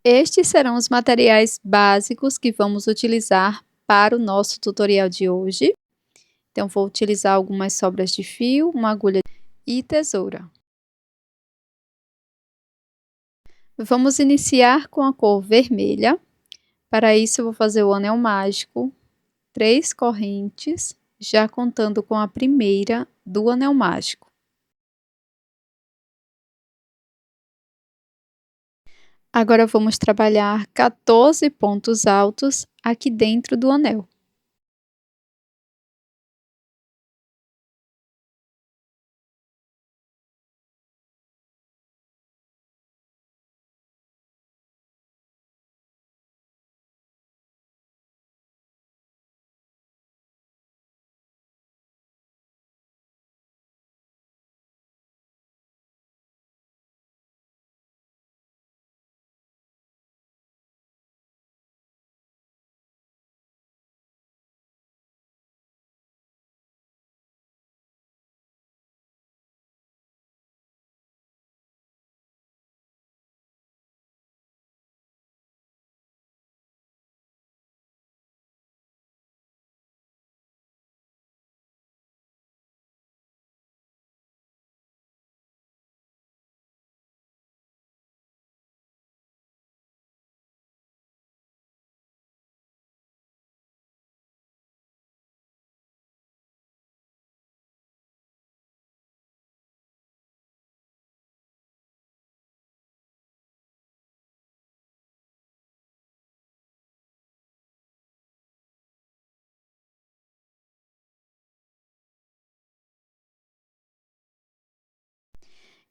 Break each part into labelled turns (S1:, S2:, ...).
S1: Estes serão os materiais básicos que vamos utilizar para o nosso tutorial de hoje. Então, vou utilizar algumas sobras de fio, uma agulha e tesoura. Vamos iniciar com a cor vermelha. Para isso, eu vou fazer o anel mágico, 3 correntes, já contando com a primeira do anel mágico. Agora, vamos trabalhar 14 pontos altos aqui dentro do anel.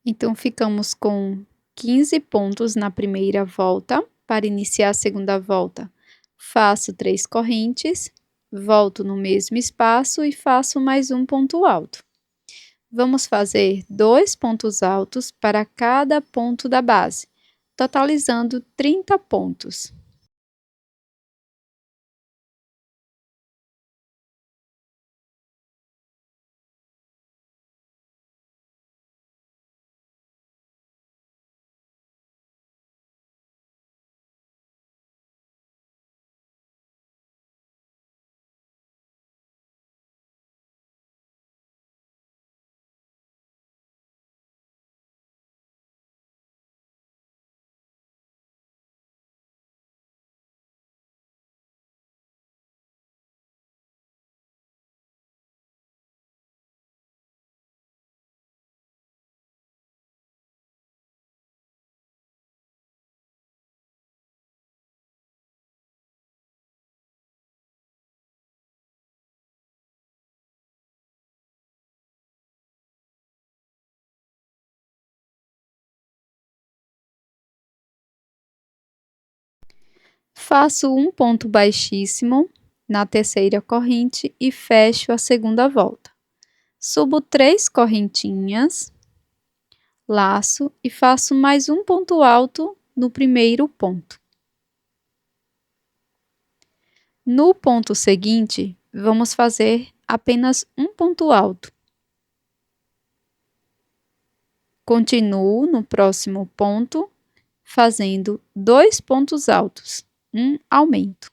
S1: Então, ficamos com 15 pontos na primeira volta. Para iniciar a segunda volta, faço 3 correntes, volto no mesmo espaço e faço mais um ponto alto. Vamos fazer 2 pontos altos para cada ponto da base, totalizando 30 pontos. Faço um ponto baixíssimo na terceira corrente e fecho a segunda volta. Subo 3 correntinhas, laço e faço mais um ponto alto no primeiro ponto. No ponto seguinte, vamos fazer apenas um ponto alto. Continuo no próximo ponto, fazendo 2 pontos altos, um aumento.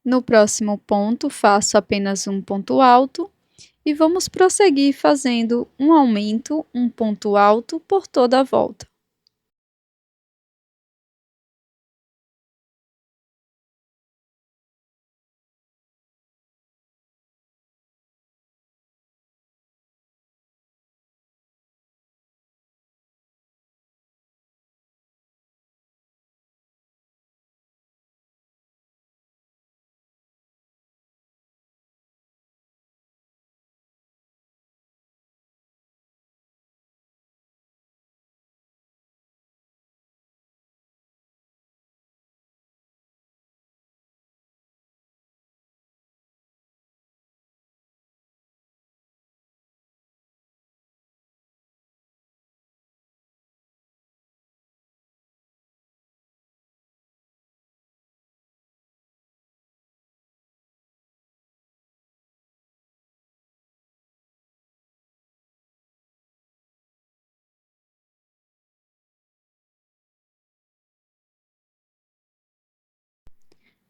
S1: No próximo ponto, faço apenas um ponto alto e vamos prosseguir fazendo um aumento, um ponto alto por toda a volta.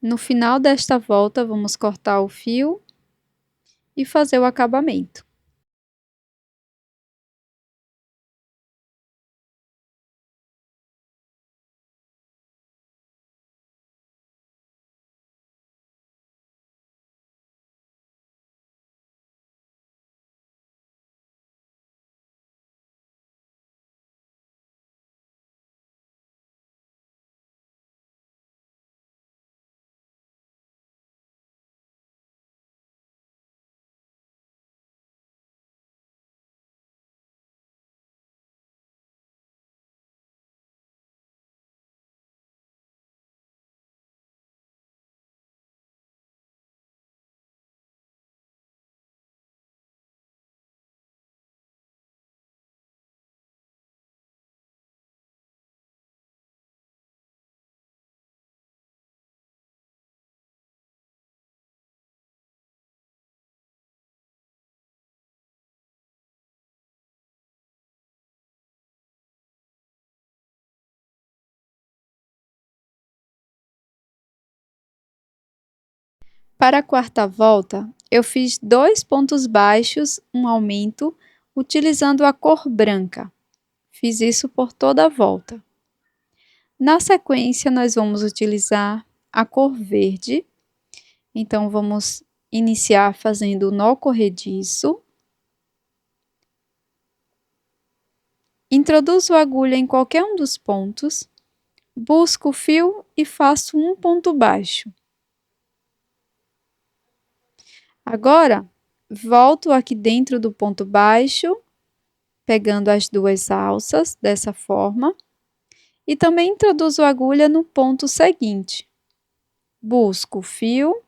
S1: No final desta volta, vamos cortar o fio e fazer o acabamento. Para a quarta volta, eu fiz 2 pontos baixos, um aumento, utilizando a cor branca. Fiz isso por toda a volta. Na sequência, nós vamos utilizar a cor verde. Então, vamos iniciar fazendo o nó corrediço. Introduzo a agulha em qualquer um dos pontos, busco o fio e faço um ponto baixo. Agora, volto aqui dentro do ponto baixo, pegando as 2 alças, dessa forma, e também introduzo a agulha no ponto seguinte. Busco o fio,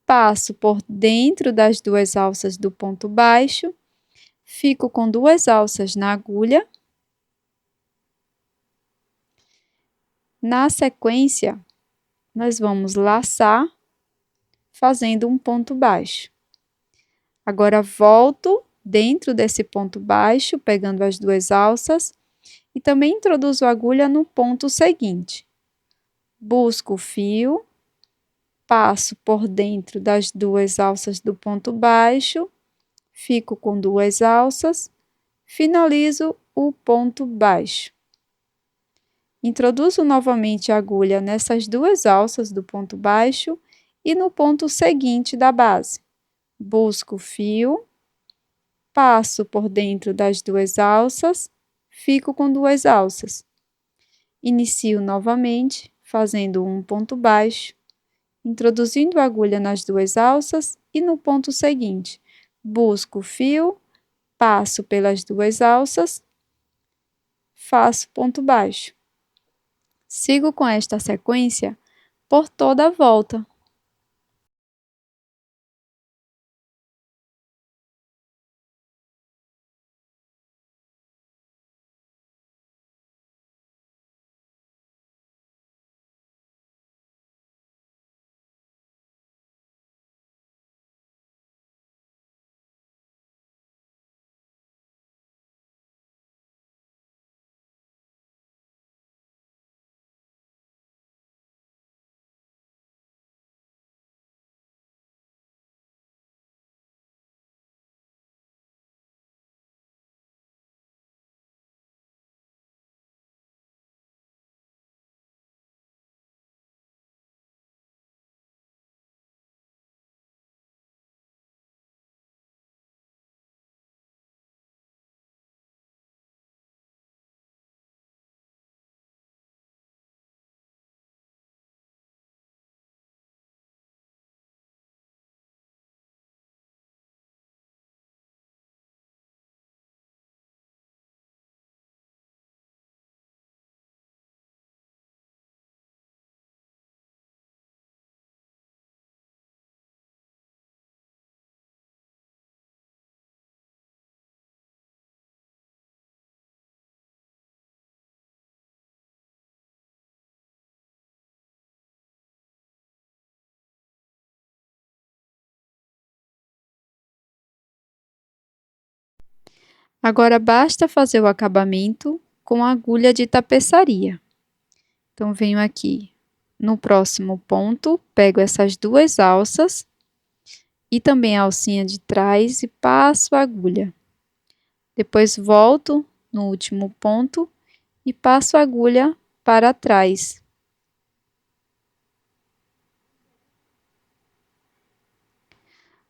S1: passo por dentro das 2 alças do ponto baixo, fico com 2 alças na agulha. Na sequência, nós vamos laçar, fazendo um ponto baixo. Agora, volto dentro desse ponto baixo, pegando as 2 alças, e também introduzo a agulha no ponto seguinte. Busco o fio, passo por dentro das 2 alças do ponto baixo, fico com 2 alças, finalizo o ponto baixo. Introduzo novamente a agulha nessas 2 alças do ponto baixo e no ponto seguinte da base. Busco o fio, passo por dentro das 2 alças, fico com 2 alças. Inicio novamente, fazendo um ponto baixo, introduzindo a agulha nas 2 alças e no ponto seguinte. Busco o fio, passo pelas 2 alças, faço ponto baixo. Sigo com esta sequência por toda a volta. Agora basta fazer o acabamento com a agulha de tapeçaria. Então, venho aqui no próximo ponto, pego essas duas alças e também a alcinha de trás e passo a agulha. Depois volto no último ponto e passo a agulha para trás.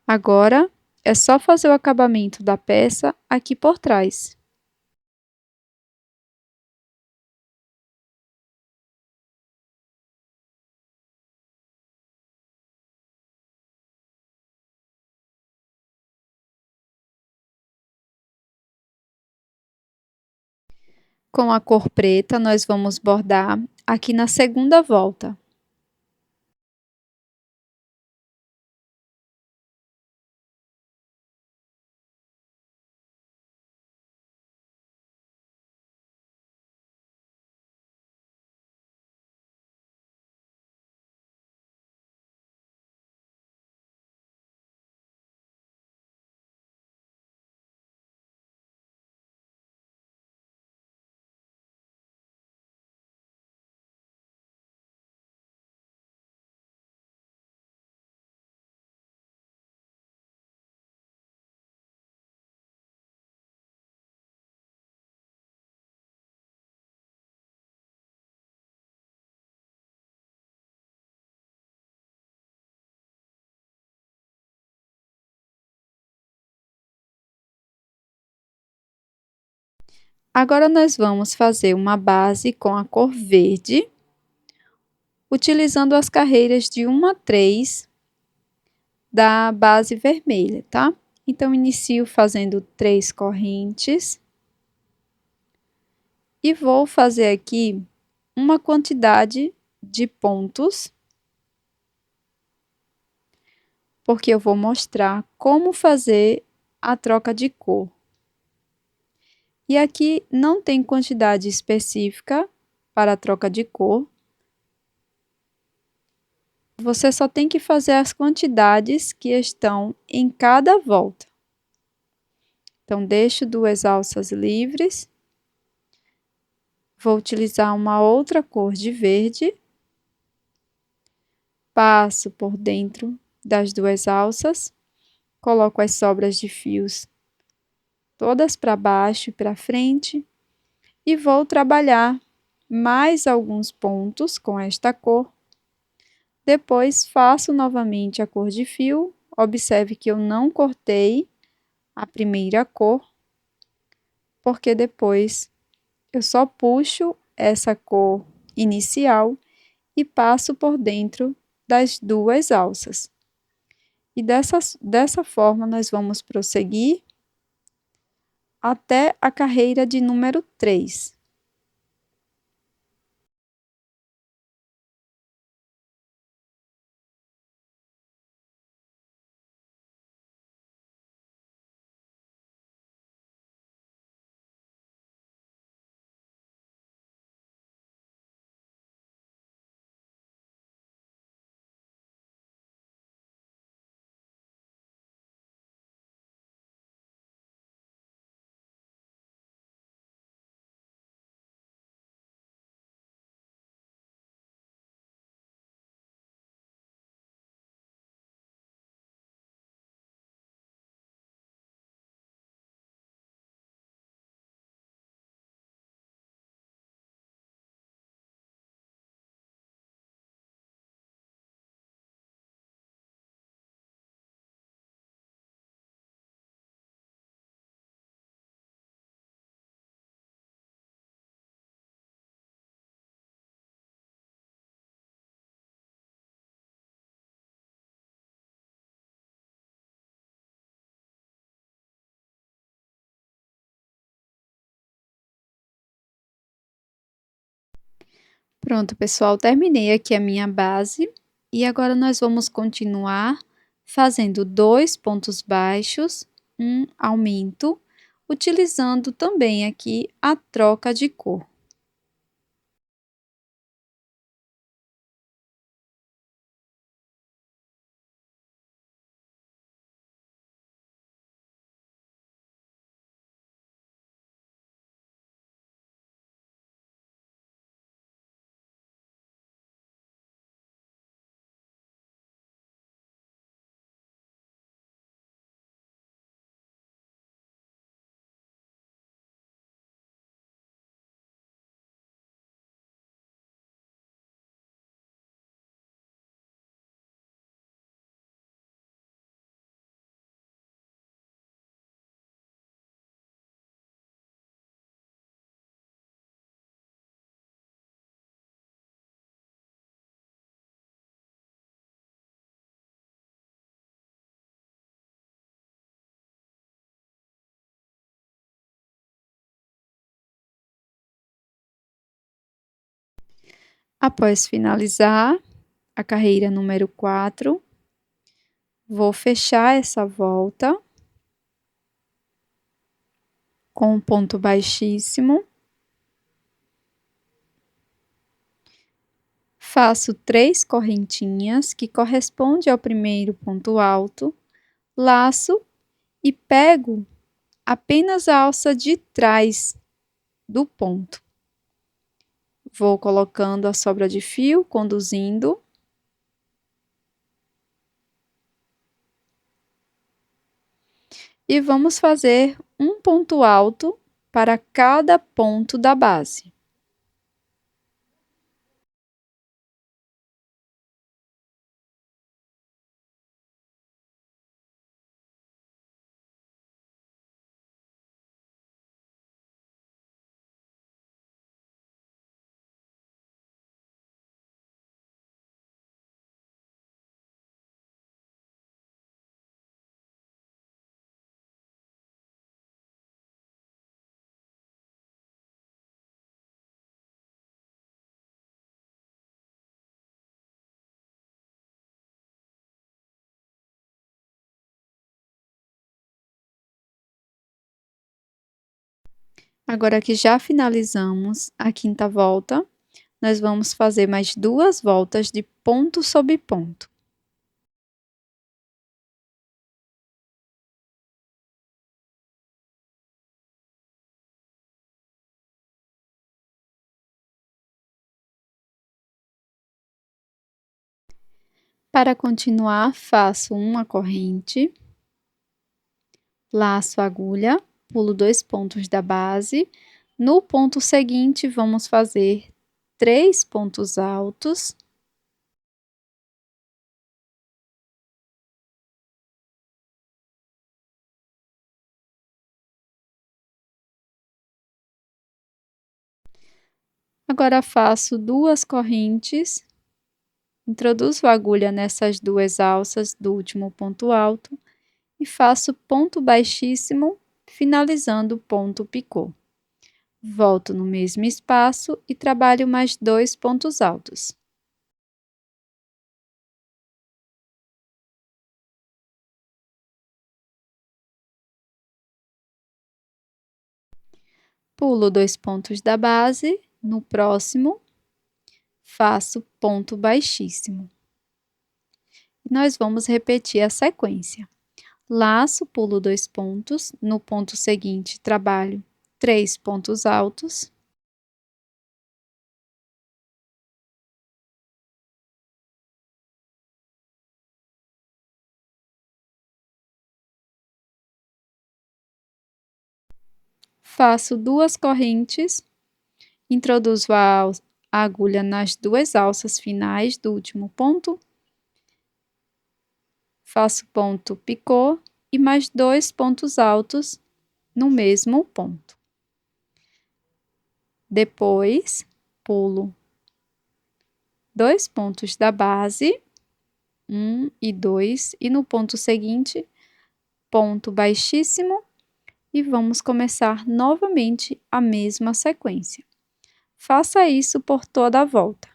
S1: Agora, é só fazer o acabamento da peça aqui por trás. Com a cor preta, nós vamos bordar aqui na segunda volta. Agora, nós vamos fazer uma base com a cor verde, utilizando as carreiras de 1 a 3 da base vermelha, tá? Então, inicio fazendo 3 correntes e vou fazer aqui uma quantidade de pontos, porque eu vou mostrar como fazer a troca de cor. E aqui não tem quantidade específica para a troca de cor. Você só tem que fazer as quantidades que estão em cada volta. Então, deixo 2 alças livres. Vou utilizar uma outra cor de verde. Passo por dentro das 2 alças. Coloco as sobras de fios todas para baixo e para frente. E vou trabalhar mais alguns pontos com esta cor. Depois, faço novamente a cor de fio. Observe que eu não cortei a primeira cor, porque depois eu só puxo essa cor inicial e passo por dentro das 2 alças. E dessa forma, nós vamos prosseguir até a carreira de número 3. Pronto, pessoal, terminei aqui a minha base. E agora, nós vamos continuar fazendo 2 pontos baixos, um aumento, utilizando também aqui a troca de cor. Após finalizar a carreira número 4, vou fechar essa volta com um ponto baixíssimo. Faço 3 correntinhas, que corresponde ao primeiro ponto alto, laço e pego apenas a alça de trás do ponto. Vou colocando a sobra de fio, conduzindo. E vamos fazer um ponto alto para cada ponto da base. Agora que já finalizamos a quinta volta, nós vamos fazer mais 2 voltas de ponto sobre ponto. Para continuar, faço uma corrente, laço a agulha, pulo 2 pontos da base. No ponto seguinte, vamos fazer 3 pontos altos. Agora faço 2 correntes, introduzo a agulha nessas 2 alças do último ponto alto e faço ponto baixíssimo, finalizando o ponto picô. Volto no mesmo espaço e trabalho mais 2 pontos altos. Pulo 2 pontos da base, no próximo, faço ponto baixíssimo. Nós vamos repetir a sequência. Laço, pulo 2 pontos, no ponto seguinte, trabalho 3 pontos altos. Faço 2 correntes, introduzo a agulha nas 2 alças finais do último ponto, faço ponto picô e mais 2 pontos altos no mesmo ponto. Depois, pulo 2 pontos da base, 1 e 2, e no ponto seguinte, ponto baixíssimo, e vamos começar novamente a mesma sequência. Faça isso por toda a volta.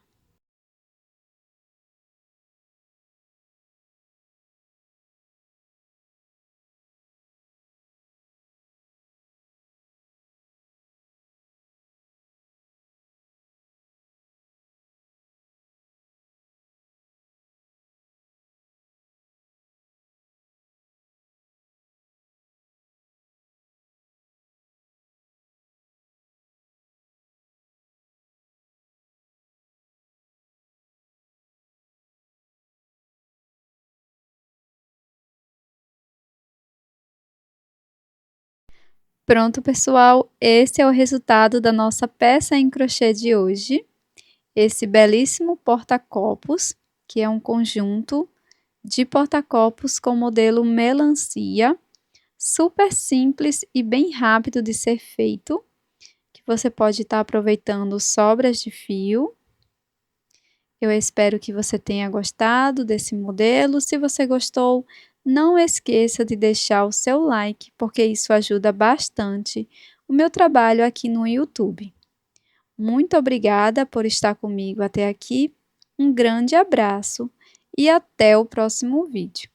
S1: Pronto, pessoal, esse é o resultado da nossa peça em crochê de hoje. Esse belíssimo porta-copos, que é um conjunto de porta-copos com modelo melancia, super simples e bem rápido de ser feito, que você pode estar aproveitando sobras de fio. Eu espero que você tenha gostado desse modelo. Se você gostou, não esqueça de deixar o seu like, porque isso ajuda bastante o meu trabalho aqui no YouTube. Muito obrigada por estar comigo até aqui. Um grande abraço e até o próximo vídeo.